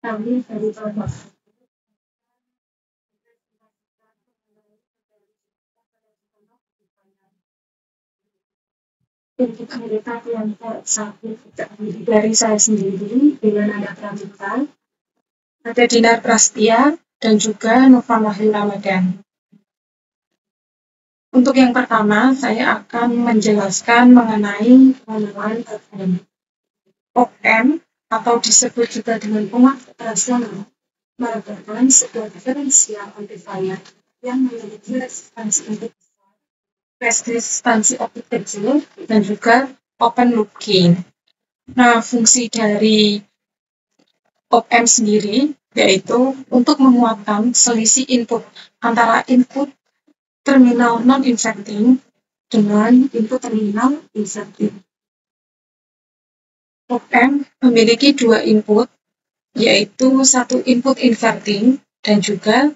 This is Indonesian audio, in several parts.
kami dari kelompok untuk cerita kelompok satu dari saya sendiri dengan anak pramuka, ada Dinar Prastia dan juga Nova Wahyu Ramadan. Untuk yang pertama, saya akan menjelaskan mengenai pengenalan OPM. OPM atau disebut juga dengan penguat operasional merupakan sebuah diferensial amplifier yang memiliki resistansi output kecil dan juga open loop gain. Nah, fungsi dari OPM sendiri yaitu untuk menguatkan selisih input antara input terminal non-inverting dengan input terminal inverting. OPM memiliki dua input, yaitu satu input inverting dan juga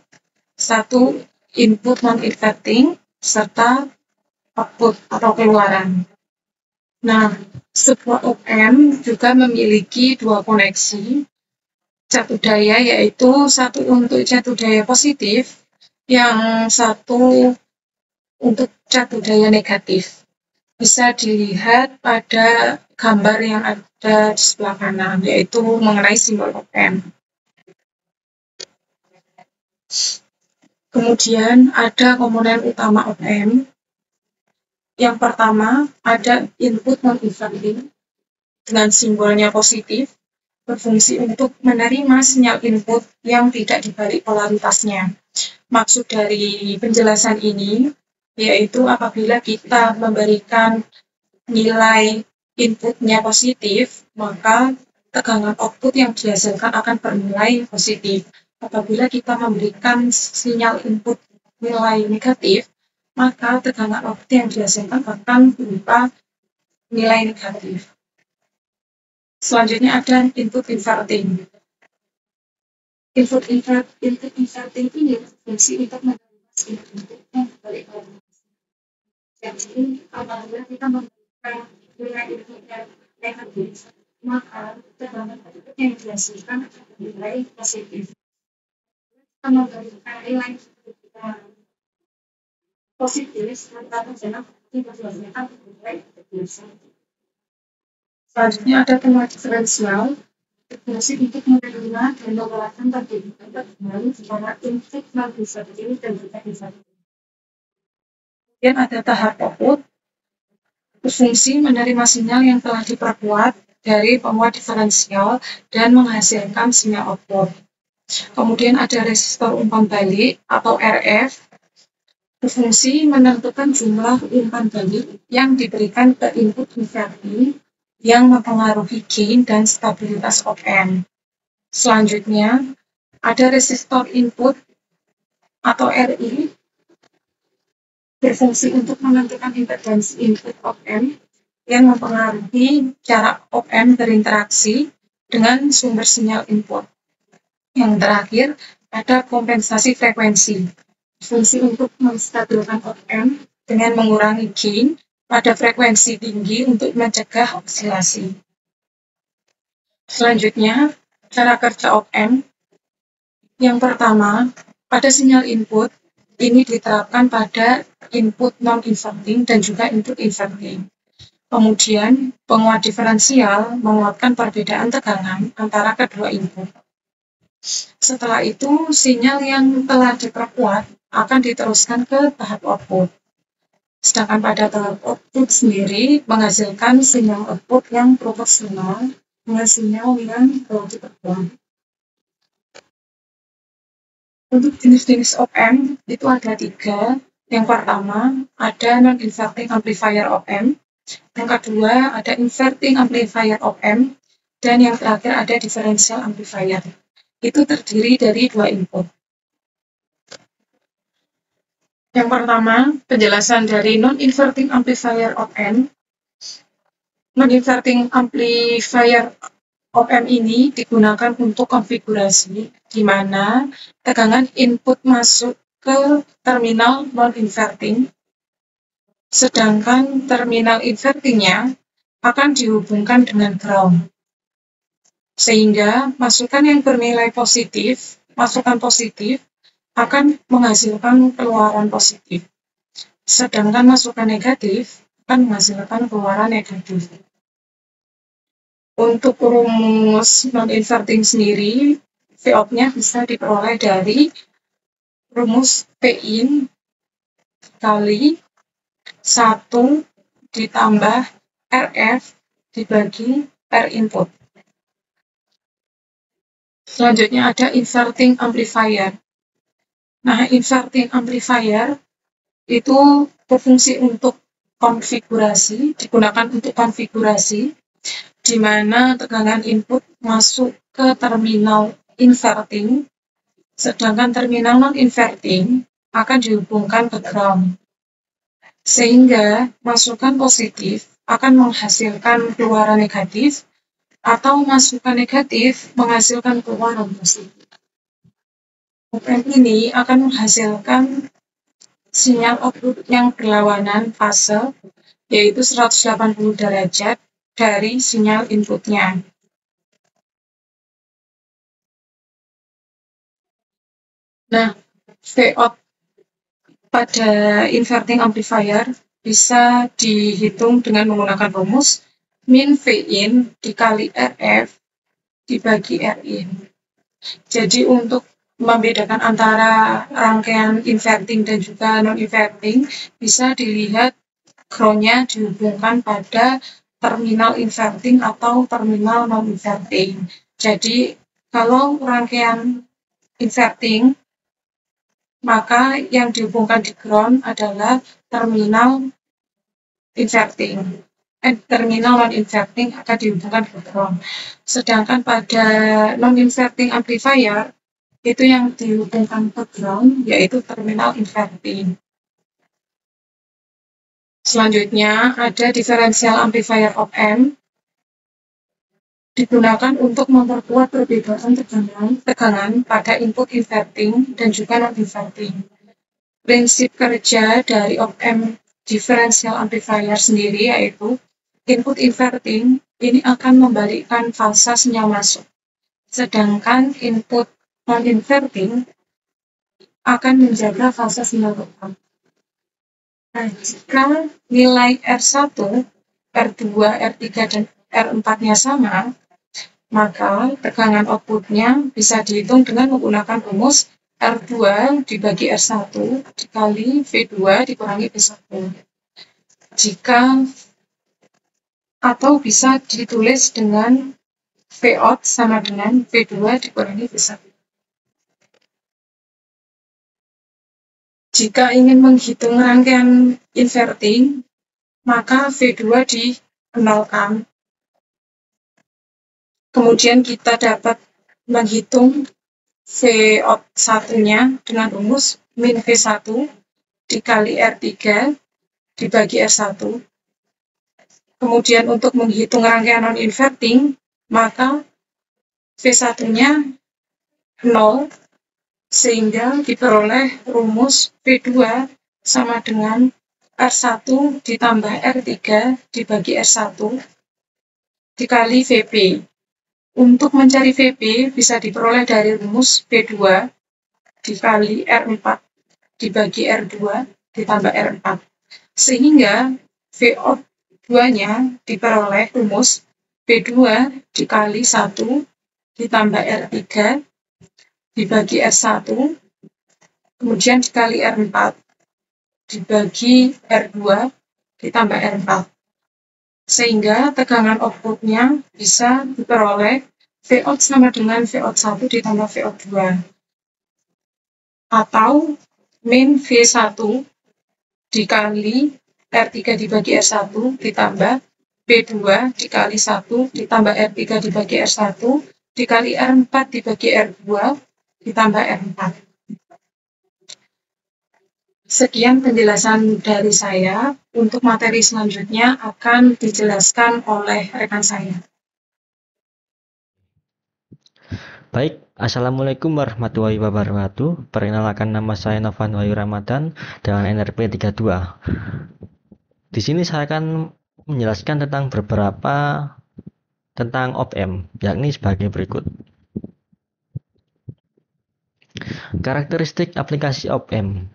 satu input non-inverting serta output atau keluaran. Nah, sebuah OPM juga memiliki dua koneksi catu daya, yaitu satu untuk catu daya positif, yang satu untuk catu daya negatif. Bisa dilihat pada gambar yang ada di sebelah kanan, yaitu mengenai simbol OPM. Kemudian ada komponen utama OPM. Yang pertama ada input non-inverting dengan simbolnya positif, berfungsi untuk menerima sinyal input yang tidak dibalik polaritasnya. Maksud dari penjelasan ini yaitu apabila kita memberikan nilai inputnya positif, maka tegangan output yang dihasilkan akan bernilai positif. Apabila kita memberikan sinyal input nilai negatif, maka tegangan output yang dihasilkan akan berupa nilai negatif. Selanjutnya ada input inverting. Input inverting ini berfungsi untuk menerima input yang berbalik polaritas. Jadi, apabila kita memberikan nilai input yang negatif, maka tegangan output yang dihasilkan akan bernilai positif. Kita memberikan nilai positif, maka tegangan output yang dihasilkan bernilai negatif. Selanjutnya ada penguat diferensial, berfungsi untuk menerima dan mengeluarkan perbedaan tegangan antara input non-inverting dan juga inverting. Kemudian ada tahap output, berfungsi menerima sinyal yang telah diperkuat dari penguat diferensial dan menghasilkan sinyal output. Kemudian ada resistor umpan balik atau RF, berfungsi menentukan jumlah umpan balik yang diberikan ke input inverting yang mempengaruhi gain dan stabilitas OPM. Selanjutnya, ada resistor input atau RI, berfungsi untuk menentukan impedansi input OPM yang mempengaruhi cara OPM berinteraksi dengan sumber sinyal input. Yang terakhir, ada kompensasi frekuensi, fungsi untuk menstabilkan OPM dengan mengurangi gain pada frekuensi tinggi untuk mencegah osilasi. Selanjutnya, cara kerja OPM. Yang pertama, pada sinyal input, ini diterapkan pada input non-inverting dan juga input inverting. Kemudian, penguat diferensial menguatkan perbedaan tegangan antara kedua input. Setelah itu, sinyal yang telah diperkuat akan diteruskan ke tahap output. Sedangkan pada tahap output sendiri menghasilkan sinyal output yang proporsional dengan sinyal yang telah diperkuat. Untuk jenis-jenis OPM itu ada 3. Yang pertama ada non-inverting amplifier OPM, yang kedua ada inverting amplifier OPM, dan yang terakhir ada differential amplifier. Itu terdiri dari 2 input. Yang pertama, penjelasan dari non-inverting amplifier OPM. Non-inverting amplifier OPM ini digunakan untuk konfigurasi di mana tegangan input masuk ke terminal non-inverting, sedangkan terminal invertingnya akan dihubungkan dengan ground. Sehingga masukan yang bernilai positif, masukan positif akan menghasilkan keluaran positif. Sedangkan masukan negatif akan menghasilkan keluaran negatif. Untuk rumus non-inverting sendiri, V-out-nya bisa diperoleh dari rumus P-in kali 1 ditambah RF dibagi R input. Selanjutnya ada inverting amplifier. Nah, inverting amplifier itu berfungsi untuk konfigurasi, digunakan untuk konfigurasi, di mana tegangan input masuk ke terminal inverting, sedangkan terminal non-inverting akan dihubungkan ke ground. Sehingga masukan positif akan menghasilkan keluaran negatif, atau masukan negatif menghasilkan keluaran positif. Op-amp ini akan menghasilkan sinyal output yang berlawanan fase, yaitu 180 derajat dari sinyal inputnya. Nah, V-out pada inverting amplifier bisa dihitung dengan menggunakan rumus min V-in dikali RF dibagi R-in. Jadi untuk membedakan antara rangkaian inverting dan juga non-inverting, bisa dilihat ground-nya dihubungkan pada terminal inverting atau terminal non-inverting. Jadi kalau rangkaian inverting, maka yang dihubungkan di ground adalah terminal inverting. Terminal non-inverting akan dihubungkan ke ground. Sedangkan pada non-inverting amplifier, itu yang dihubungkan ke ground, yaitu terminal inverting. Selanjutnya, ada differential amplifier op-amp, digunakan untuk memperkuat perbedaan tegangan pada input inverting dan juga non-inverting. Prinsip kerja dari op-amp differential amplifier sendiri yaitu input inverting ini akan membalikkan fasa sinyal masuk, sedangkan input non-inverting akan menjaga fasa sinyal keluar. Nah, jika nilai R1, R2, R3, dan R4-nya sama, maka tegangan output-nya bisa dihitung dengan menggunakan rumus R2 dibagi R1 dikali V2 dikurangi V1. Atau bisa ditulis dengan V-out sama dengan V2 dikurangi V1. Jika ingin menghitung rangkaian inverting, maka V2 di-nolkan. Kemudian kita dapat menghitung V-out satunya dengan rumus min V1 dikali R3 dibagi R1. Kemudian untuk menghitung rangkaian non-inverting, maka V1-nya 0, sehingga diperoleh rumus V2 sama dengan R1 ditambah R3 dibagi R1 dikali Vp. Untuk mencari Vp bisa diperoleh dari rumus V2 dikali R4 dibagi R2 ditambah R4. Sehingga V-out 2-nya diperoleh rumus V2 dikali 1 ditambah R3 dibagi R1, kemudian dikali R4 dibagi R2 ditambah R4. Sehingga tegangan output-nya bisa diperoleh V-out sama dengan V-out 1 ditambah V-out 2. Atau min V1 dikali R3 dibagi R1 ditambah V2 dikali 1 ditambah R3 dibagi R1 dikali R4 dibagi R2 ditambah R4. Sekian penjelasan dari saya. Untuk materi selanjutnya akan dijelaskan oleh rekan saya. Baik, Assalamualaikum warahmatullahi wabarakatuh. Perkenalkan, nama saya Novan Wahyu Ramadan dengan NRP 32. Di sini saya akan menjelaskan tentang beberapa tentang op-amp, yakni sebagai berikut. Karakteristik aplikasi op-amp.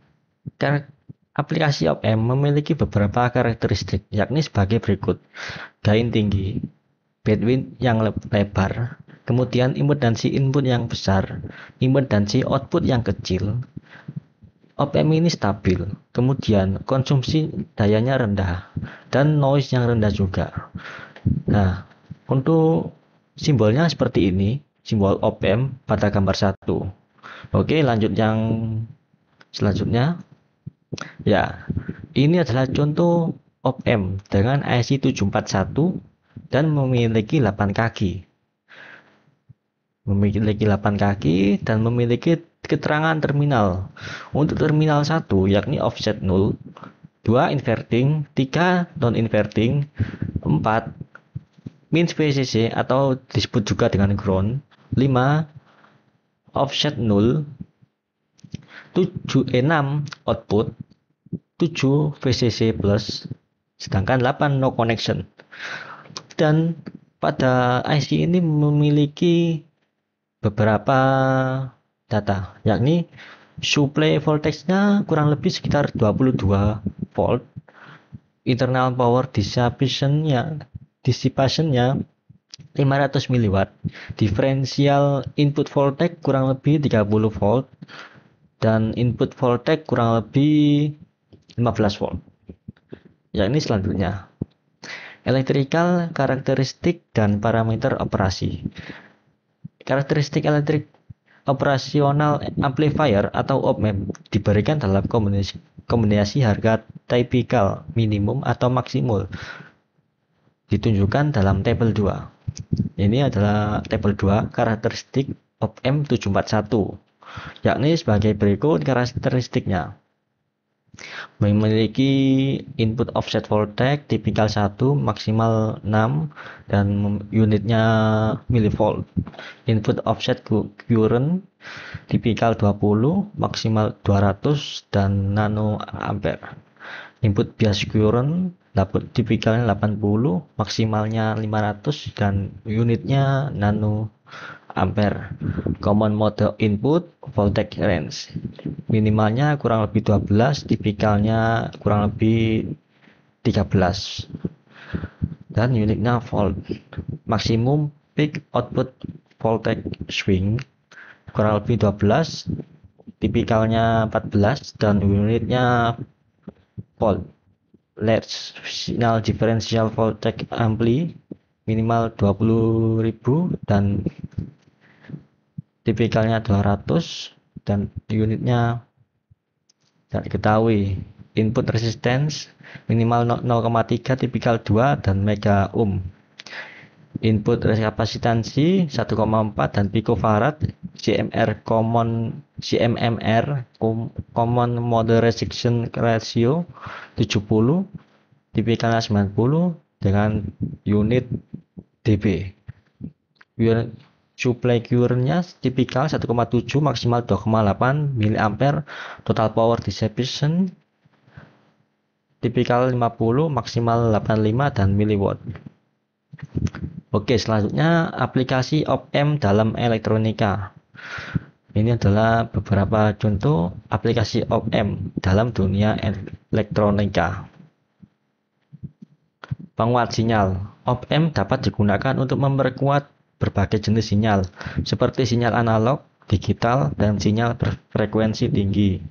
Aplikasi op-amp memiliki beberapa karakteristik, yakni sebagai berikut. Gain tinggi, bandwidth yang lebar, kemudian impedansi input yang besar, impedansi output yang kecil. Op-amp ini stabil, kemudian konsumsi dayanya rendah, dan noise yang rendah juga. Nah, untuk simbolnya seperti ini, simbol op-amp pada gambar 1. Oke, lanjut yang selanjutnya. Ya, ini adalah contoh op-amp dengan IC 741 dan memiliki 8 kaki. Dan memiliki keterangan terminal. Untuk terminal 1 yakni offset 0, 2 inverting, 3 non-inverting, 4 min VCC atau disebut juga dengan ground, 5 offset 0, 6 output, 7 VCC plus, sedangkan 8 no connection. Dan pada IC ini memiliki beberapa data, yakni supply voltage-nya kurang lebih sekitar 22 volt, internal power dissipation-nya 500 mW, differential input voltage kurang lebih 30 volt, dan input voltage kurang lebih 15 volt. Yakni selanjutnya, electrical karakteristik dan parameter operasi. Karakteristik elektrik operasional amplifier atau op-amp diberikan dalam kombinasi harga tipikal, minimum atau maksimum, ditunjukkan dalam tabel 2. Ini adalah tabel 2 karakteristik op-amp 741, yakni sebagai berikut karakteristiknya. Memiliki input offset voltage tipikal 1, maksimal 6, dan unitnya milivolt. Input offset current tipikal 20, maksimal 200, dan nano ampere. Input bias current tipikalnya 80, maksimalnya 500, dan unitnya nano ampere. Common mode input voltage range, minimalnya kurang lebih 12, tipikalnya kurang lebih 13, dan unitnya volt. Maksimum peak output voltage swing kurang lebih 12, tipikalnya 14, dan unitnya volt. Large signal differential voltage ampli minimal 20.000 dan tipikalnya 200, dan unitnya tidak diketahui. Input resistance minimal 0,3, tipikal 2, dan mega ohm. Input kapasitansi 1,4 dan picofarad. CMMR common mode rejection ratio 70, tipikalnya 90, dengan unit dB. Supply current-nya tipikal 1,7, maksimal 2,8 mA. Total power dissipation tipikal 50, maksimal 85, dan miliwatt. Oke, selanjutnya aplikasi op-amp dalam elektronika. Ini adalah beberapa contoh aplikasi op-amp dalam dunia elektronika. Penguat sinyal. Op-amp dapat digunakan untuk memperkuat berbagai jenis sinyal, seperti sinyal analog, digital, dan sinyal berfrekuensi tinggi.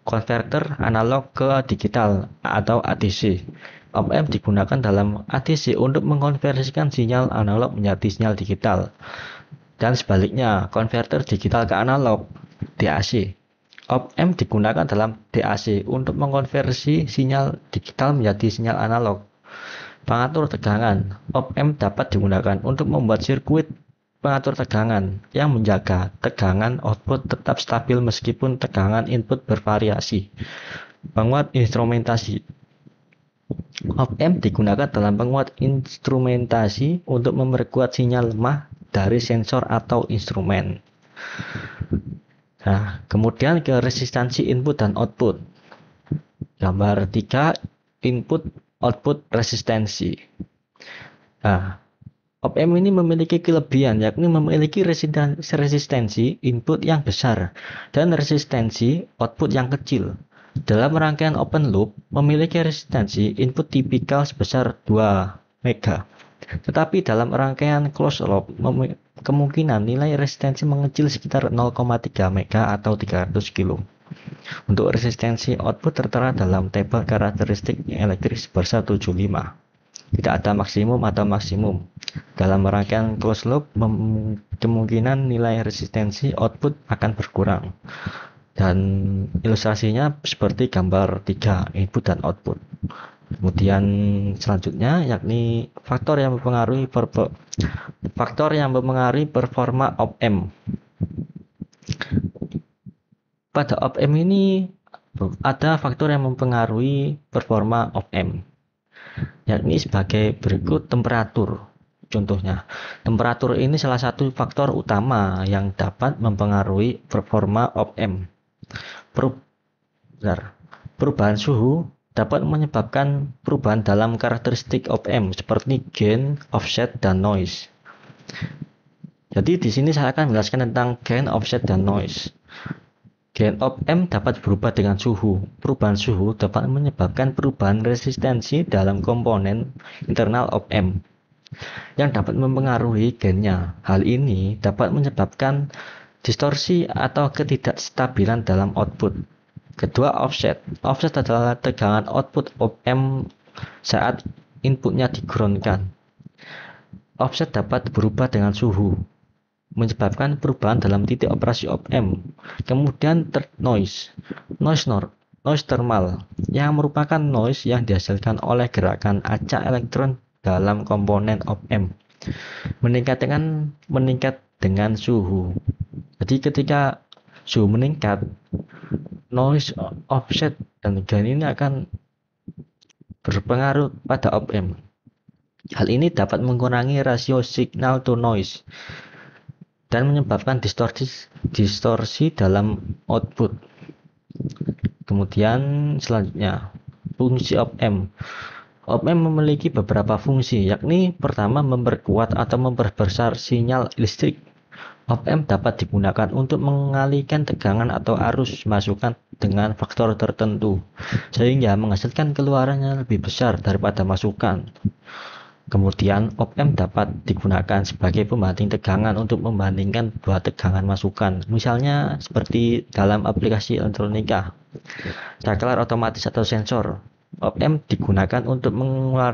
Konverter analog ke digital atau ADC. Op-amp digunakan dalam ADC untuk mengkonversikan sinyal analog menjadi sinyal digital, dan sebaliknya, konverter digital ke analog DAC. Op-amp digunakan dalam DAC untuk mengkonversi sinyal digital menjadi sinyal analog. Pengatur tegangan. Op-amp dapat digunakan untuk membuat sirkuit pengatur tegangan yang menjaga tegangan output tetap stabil meskipun tegangan input bervariasi. Penguat instrumentasi. Op-amp digunakan dalam penguat instrumentasi untuk memperkuat sinyal lemah dari sensor atau instrumen. Nah, kemudian ke resistansi input dan output. Gambar 3, input output resistansi. Nah, Op-amp ini memiliki kelebihan, yakni memiliki resistensi input yang besar dan resistensi output yang kecil. Dalam rangkaian open loop, memiliki resistensi input tipikal sebesar 2 mega. Tetapi dalam rangkaian closed loop, kemungkinan nilai resistensi mengecil sekitar 0,3 mega atau 300 kilo. Untuk resistensi output tertera dalam tabel karakteristik elektrik sebesar 75. Tidak ada maksimum atau maksimum. Dalam rangkaian closed loop, kemungkinan nilai resistensi output akan berkurang. Dan ilustrasinya seperti gambar 3, input dan output. Kemudian selanjutnya yakni faktor yang mempengaruhi performa op-amp. Pada op-amp ini ada faktor yang mempengaruhi performa op-amp, yakni sebagai berikut temperatur. Contohnya, temperatur ini salah satu faktor utama yang dapat mempengaruhi performa op-amp. Perubahan suhu dapat menyebabkan perubahan dalam karakteristik op-amp seperti gain, offset, dan noise. Jadi di sini saya akan menjelaskan tentang gain, offset, dan noise. Gain op-amp dapat berubah dengan suhu. Perubahan suhu dapat menyebabkan perubahan resistensi dalam komponen internal op-amp yang dapat mempengaruhi gainnya. Hal ini dapat menyebabkan distorsi atau ketidakstabilan dalam output. Kedua, offset. Offset adalah tegangan output op-amp saat inputnya digroundkan. Offset dapat berubah dengan suhu, menyebabkan perubahan dalam titik operasi op-amp. Kemudian noise thermal, yang merupakan noise yang dihasilkan oleh gerakan acak elektron dalam komponen op-amp, meningkat dengan suhu. Jadi ketika suhu meningkat, noise, offset, dan gain ini akan berpengaruh pada op-amp. Hal ini dapat mengurangi rasio signal to noise dan menyebabkan distorsi dalam output. Kemudian selanjutnya, fungsi op-amp. Op-amp memiliki beberapa fungsi, yakni pertama, memperkuat atau memperbesar sinyal listrik. Op-amp dapat digunakan untuk mengalihkan tegangan atau arus masukan dengan faktor tertentu, sehingga menghasilkan keluarannya lebih besar daripada masukan. Kemudian, op-amp dapat digunakan sebagai pembanding tegangan untuk membandingkan dua tegangan masukan, misalnya seperti dalam aplikasi elektronika, saklar otomatis atau sensor. Op-amp digunakan untuk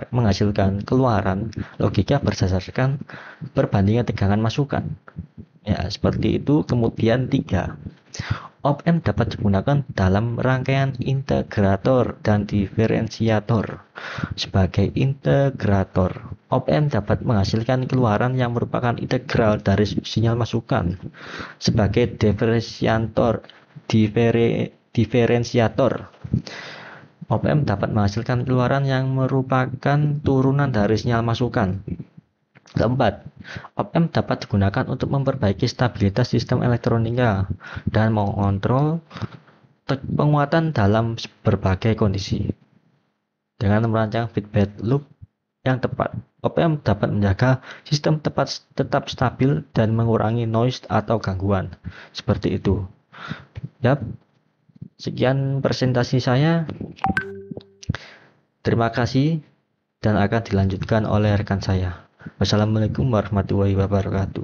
menghasilkan keluaran logika berdasarkan perbandingan tegangan masukan. Ya, seperti itu. Kemudian 3. Op-amp dapat digunakan dalam rangkaian integrator dan diferensiator. Sebagai integrator, op-amp dapat menghasilkan keluaran yang merupakan integral dari sinyal masukan. Sebagai diferensiator, op-amp dapat menghasilkan keluaran yang merupakan turunan dari sinyal masukan. Keempat, op-amp dapat digunakan untuk memperbaiki stabilitas sistem elektronika dan mengontrol penguatan dalam berbagai kondisi. Dengan merancang feedback loop yang tepat, op-amp dapat menjaga sistem tetap stabil dan mengurangi noise atau gangguan. Seperti itu. Yap, sekian presentasi saya. Terima kasih dan akan dilanjutkan oleh rekan saya. Wassalamualaikum warahmatullahi wabarakatuh.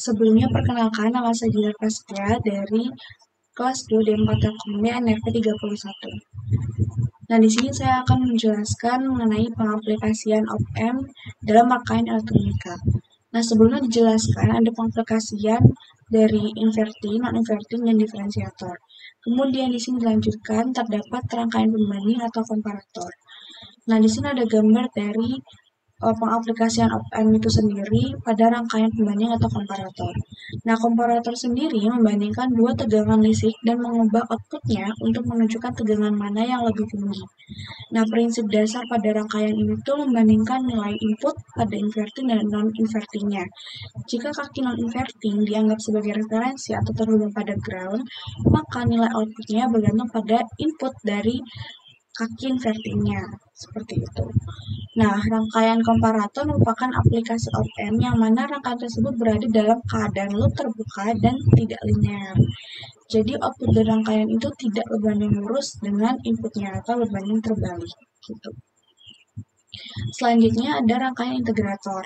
Sebelumnya perkenalkan, nama saya Gilar Prasetya dari kelas 2 D4 Telkomnya NRP 31. Nah, di sini saya akan menjelaskan mengenai pengaplikasian op-amp dalam rangkaian elektronika. Nah, sebelumnya dijelaskan ada pengaplikasian dari inverting, non-inverting, dan diferensiator. Kemudian di sini dilanjutkan terdapat rangkaian pembanding atau komparator. Nah, di sini ada gambar dari pengaplikasian op-amp itu sendiri pada rangkaian pembanding atau komparator. Nah, komparator sendiri membandingkan dua tegangan listrik dan mengubah outputnya untuk menunjukkan tegangan mana yang lebih tinggi. Nah, prinsip dasar pada rangkaian ini tuh membandingkan nilai input pada inverting dan non-invertingnya. Jika kaki non-inverting dianggap sebagai referensi atau terhubung pada ground, maka nilai outputnya bergantung pada input dari kaki invertingnya, seperti itu. Nah, rangkaian komparator merupakan aplikasi op-amp yang mana rangkaian tersebut berada dalam keadaan loop terbuka dan tidak linear. Jadi output dari rangkaian itu tidak berbanding lurus dengan inputnya atau berbanding terbalik gitu. Selanjutnya ada rangkaian integrator.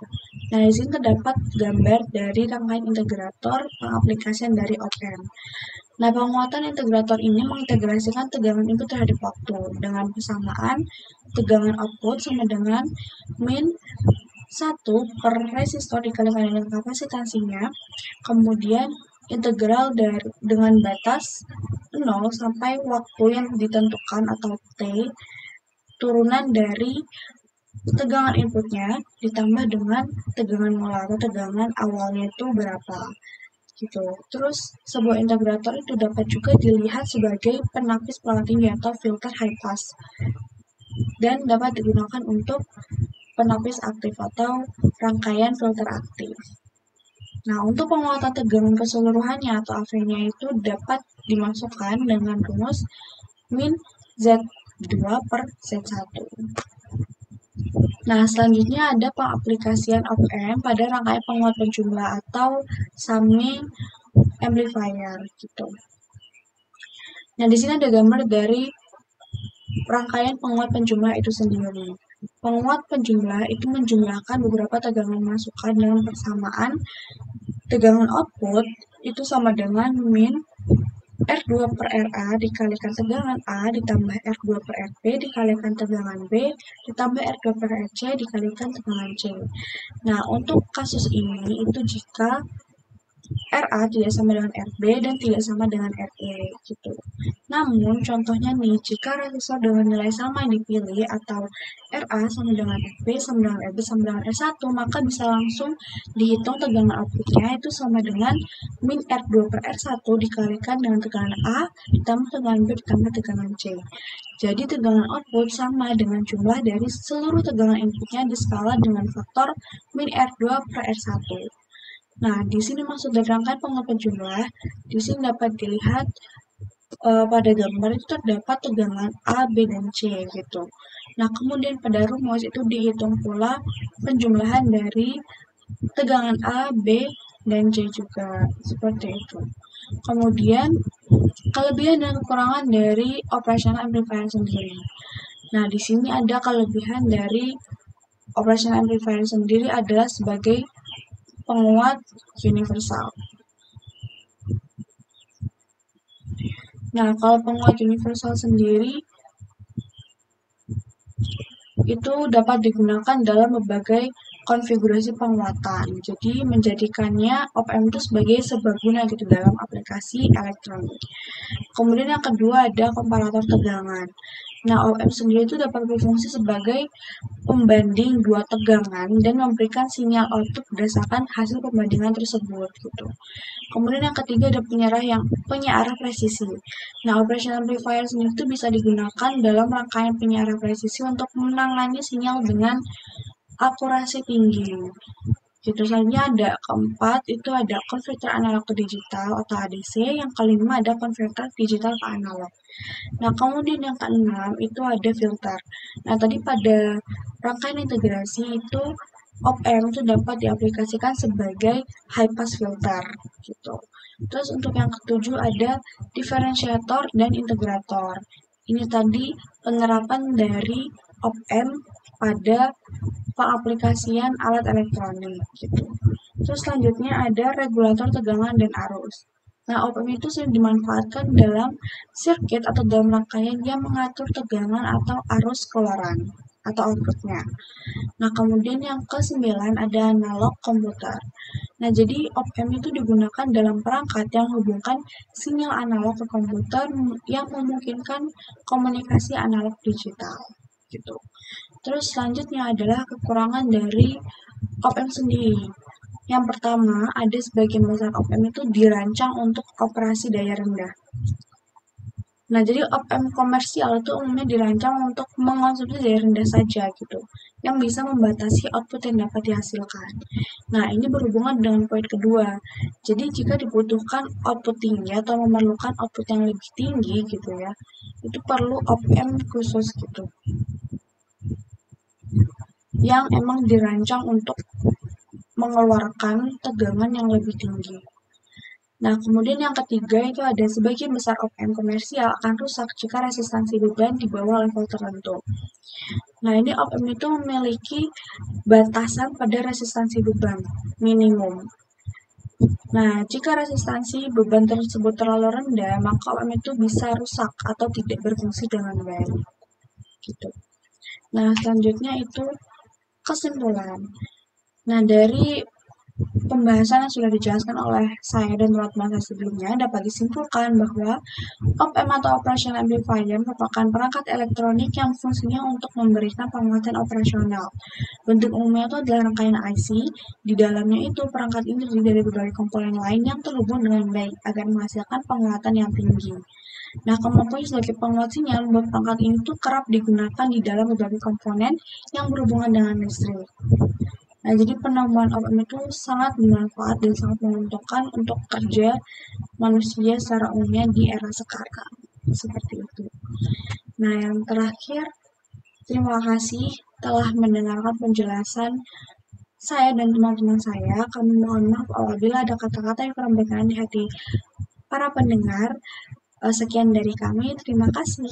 Nah, di sini terdapat gambar dari rangkaian integrator pengaplikasian dari op-amp. Nah, penguatan integrator ini mengintegrasikan tegangan input terhadap waktu dengan persamaan tegangan output sama dengan min 1 per resistor dikalikan dengan kapasitansinya, kemudian integral dengan batas 0 sampai waktu yang ditentukan atau T, turunan dari tegangan inputnya ditambah dengan tegangan molar atau tegangan awalnya itu berapa gitu. Terus sebuah integrator itu dapat juga dilihat sebagai penapis perlawanan tinggi atau filter high pass dan dapat digunakan untuk penapis aktif atau rangkaian filter aktif. Nah, untuk penguatan tegangan keseluruhannya atau AV-nya itu dapat dimasukkan dengan rumus min Z2 per Z1. Nah, selanjutnya ada pengaplikasian op-amp pada rangkaian penguat penjumlah atau summing amplifier gitu. Nah, di sini ada gambar dari rangkaian penguat penjumlah itu sendiri. Penguat penjumlah itu menjumlahkan beberapa tegangan masukan dengan persamaan tegangan output itu sama dengan min R2 per RA dikalikan tegangan A ditambah R2 per RB dikalikan tegangan B ditambah R2 per RC dikalikan tegangan C. Nah, untuk kasus ini itu jika RA tidak sama dengan RB dan tidak sama dengan RE gitu. Namun contohnya nih, jika resistor dengan nilai sama yang dipilih atau RA sama dengan RB sama dengan RB sama dengan R1, maka bisa langsung dihitung tegangan outputnya itu sama dengan min R2 per R1 dikalikan dengan tegangan A ditambah tegangan B ditambah tegangan C. Jadi tegangan output sama dengan jumlah dari seluruh tegangan inputnya di skala dengan faktor min R2 per R1. Nah, di sini maksud dari rangkaian penguat penjumlah, di sini dapat dilihat pada gambar itu terdapat tegangan A, B, dan C gitu. Nah, kemudian pada rumus itu dihitung pula penjumlahan dari tegangan A, B, dan C juga, seperti itu. Kemudian, kelebihan dan kekurangan dari operational amplifier sendiri. Nah, di sini ada kelebihan dari operational amplifier sendiri adalah sebagai penguat universal. Nah, kalau penguat universal sendiri itu dapat digunakan dalam berbagai konfigurasi penguatan. Jadi menjadikannya op-amp itu sebagai serbaguna gitu dalam aplikasi elektronik. Kemudian yang kedua ada komparator tegangan. Nah, op-amp sendiri itu dapat berfungsi sebagai pembanding dua tegangan dan memberikan sinyal output berdasarkan hasil pembandingan tersebut gitu. Kemudian yang ketiga ada penyearah presisi. Nah, operational amplifier sendiri itu bisa digunakan dalam rangkaian penyearah presisi untuk menangani sinyal dengan akurasi tinggi. Gitu. Selanjutnya ada keempat itu ada konverter analog ke digital atau ADC, yang kelima ada konverter digital ke analog. Nah, kemudian yang keenam itu ada filter. Nah, tadi pada rangkaian integrasi itu op-amp itu dapat diaplikasikan sebagai high pass filter gitu. Terus untuk yang ketujuh ada diferensiator dan integrator. Ini tadi penerapan dari op-amp pada pengaplikasian alat elektronik gitu. Terus selanjutnya ada regulator tegangan dan arus. Nah, op-amp itu sering dimanfaatkan dalam sirkuit atau dalam rangkaian yang mengatur tegangan atau arus keluaran atau outputnya. Nah, kemudian yang ke-9 ada analog komputer. Nah, jadi op-amp itu digunakan dalam perangkat yang menghubungkan sinyal analog ke komputer yang memungkinkan komunikasi analog digital gitu. Terus selanjutnya adalah kekurangan dari op-amp sendiri. Yang pertama, ada sebagian besar op-amp itu dirancang untuk operasi daya rendah. Nah, jadi op-amp komersial itu umumnya dirancang untuk mengonsumsi daya rendah saja gitu, yang bisa membatasi output yang dapat dihasilkan. Nah, ini berhubungan dengan poin kedua. Jadi, jika dibutuhkan output tinggi atau memerlukan output yang lebih tinggi gitu ya, itu perlu op-amp khusus gitu, yang emang dirancang untuk mengeluarkan tegangan yang lebih tinggi. Nah, kemudian yang ketiga itu ada sebagian besar op-amp komersial akan rusak jika resistansi beban di bawah level tertentu. Nah, ini op-amp itu memiliki batasan pada resistansi beban minimum. Nah, jika resistansi beban tersebut terlalu rendah, maka op-amp itu bisa rusak atau tidak berfungsi dengan baik. Gitu. Nah, selanjutnya itu kesimpulan. Nah, dari pembahasan yang sudah dijelaskan oleh saya dan teman-teman saya sebelumnya, dapat disimpulkan bahwa op-amp atau operational amplifier merupakan perangkat elektronik yang fungsinya untuk memberikan penguatan operasional. Bentuk umumnya itu adalah rangkaian IC. Di dalamnya itu perangkat ini terdiri dari berbagai komponen lain yang terhubung dengan baik agar menghasilkan penguatan yang tinggi. Nah, kemampuannya sebagai penguat sinyal membuat perangkat ini tuh kerap digunakan di dalam berbagai komponen yang berhubungan dengan listrik. Nah, jadi penambahan op-amp itu sangat bermanfaat dan sangat menguntungkan untuk kerja manusia secara umumnya di era sekarang. Seperti itu. Nah, yang terakhir, terima kasih telah mendengarkan penjelasan saya dan teman-teman saya. Kami mohon maaf apabila ada kata-kata yang kurang berkenan di hati para pendengar. Sekian dari kami, terima kasih.